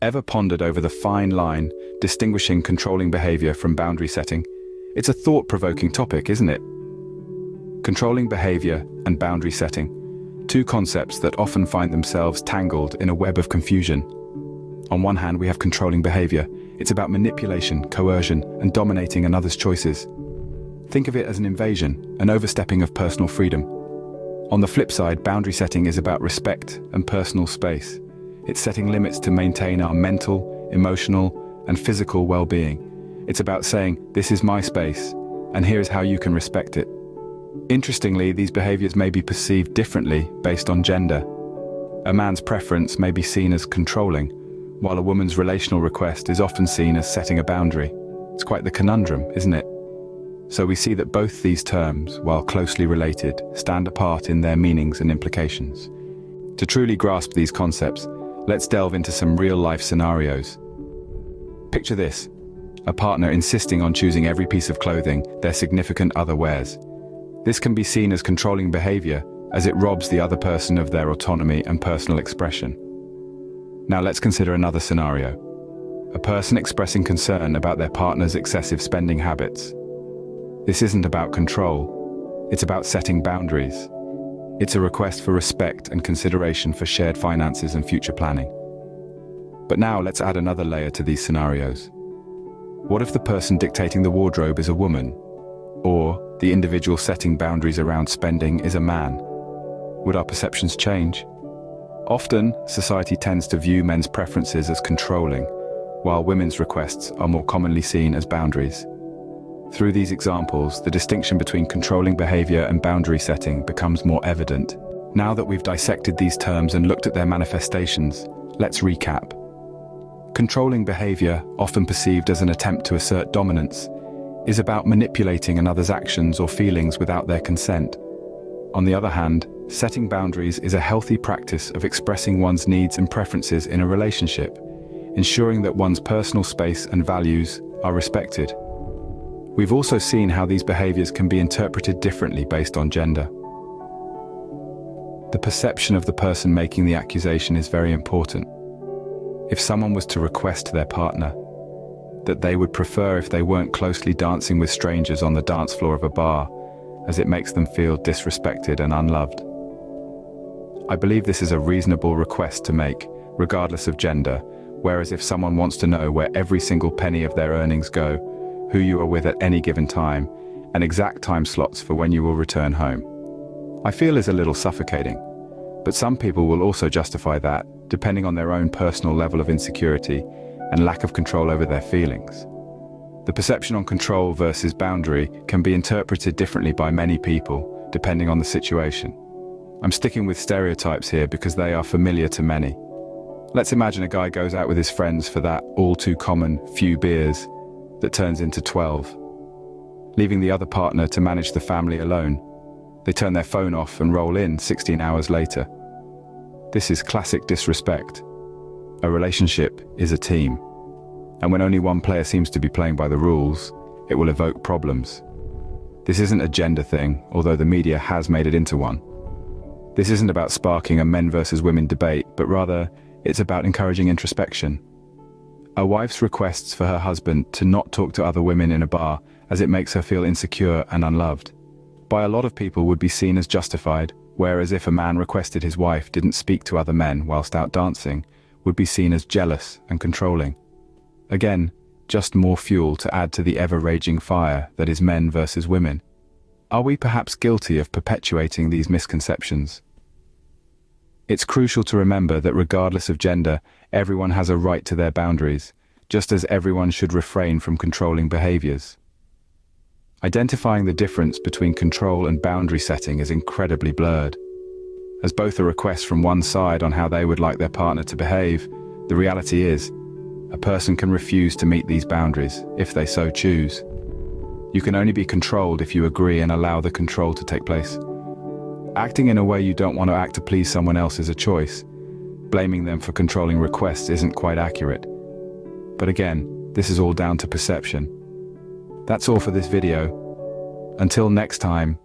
Ever pondered over the fine line distinguishing controlling behavior from boundary setting? It's a thought-provoking topic, isn't it? Controlling behavior and boundary setting, two concepts that often find themselves tangled in a web of confusion. On one hand, we have controlling behavior. It's about manipulation, coercion, and dominating another's choices. Think of it as an invasion, an overstepping of personal freedom. On the flip side, boundary setting is about respect and personal space. It's setting limits to maintain our mental, emotional, and physical well-being. It's about saying, this is my space, and here's how you can respect it. Interestingly, these behaviors may be perceived differently based on gender. A man's preference may be seen as controlling, while a woman's relational request is often seen as setting a boundary. It's quite the conundrum, isn't it? So we see that both these terms, while closely related, stand apart in their meanings and implications. To truly grasp these concepts, let's delve into some real-life scenarios. Picture this: a partner insisting on choosing every piece of clothing their significant other wears. This can be seen as controlling behavior, as it robs the other person of their autonomy and personal expression. Now let's consider another scenario. A person expressing concern about their partner's excessive spending habits. This isn't about control, it's about setting boundaries. It's a request for respect and consideration for shared finances and future planning. But now let's add another layer to these scenarios. What if the person dictating the wardrobe is a woman? Or the individual setting boundaries around spending is a man? Would our perceptions change? Often, society tends to view men's preferences as controlling, while women's requests are more commonly seen as boundaries. Through these examples, the distinction between controlling behavior and boundary setting becomes more evident. Now that we've dissected these terms and looked at their manifestations, let's recap. Controlling behavior, often perceived as an attempt to assert dominance, is about manipulating another's actions or feelings without their consent. On the other hand, setting boundaries is a healthy practice of expressing one's needs and preferences in a relationship, ensuring that one's personal space and values are respected. We've also seen how these behaviors can be interpreted differently based on gender. The perception of the person making the accusation is very important. If someone was to request to their partner that they would prefer if they weren't closely dancing with strangers on the dance floor of a bar, as it makes them feel disrespected and unloved. I believe this is a reasonable request to make, regardless of gender, whereas if someone wants to know where every single penny of their earnings go, who you are with at any given time, and exact time slots for when you will return home, I feel is a little suffocating. But some people will also justify that, depending on their own personal level of insecurity and lack of control over their feelings. The perception on control versus boundary can be interpreted differently by many people, depending on the situation. I'm sticking with stereotypes here because they are familiar to many. Let's imagine a guy goes out with his friends for that all-too-common few beers that turns into 12, leaving the other partner to manage the family alone. They turn their phone off and roll in 16 hours later. This is classic disrespect. A relationship is a team, and when only one player seems to be playing by the rules, it will evoke problems. This isn't a gender thing, although the media has made it into one. This isn't about sparking a men versus women debate, but rather, it's about encouraging introspection. A wife's requests for her husband to not talk to other women in a bar as it makes her feel insecure and unloved, by a lot of people would be seen as justified, whereas if a man requested his wife didn't speak to other men whilst out dancing, would be seen as jealous and controlling. Again, just more fuel to add to the ever-raging fire that is men versus women. Are we perhaps guilty of perpetuating these misconceptions? It's crucial to remember that regardless of gender, everyone has a right to their boundaries, just as everyone should refrain from controlling behaviors. Identifying the difference between control and boundary setting is incredibly blurred. As both are requests from one side on how they would like their partner to behave, the reality is, a person can refuse to meet these boundaries if they so choose. You can only be controlled if you agree and allow the control to take place. Acting in a way you don't want to act to please someone else is a choice. Blaming them for controlling requests isn't quite accurate. But again, this is all down to perception. That's all for this video. Until next time,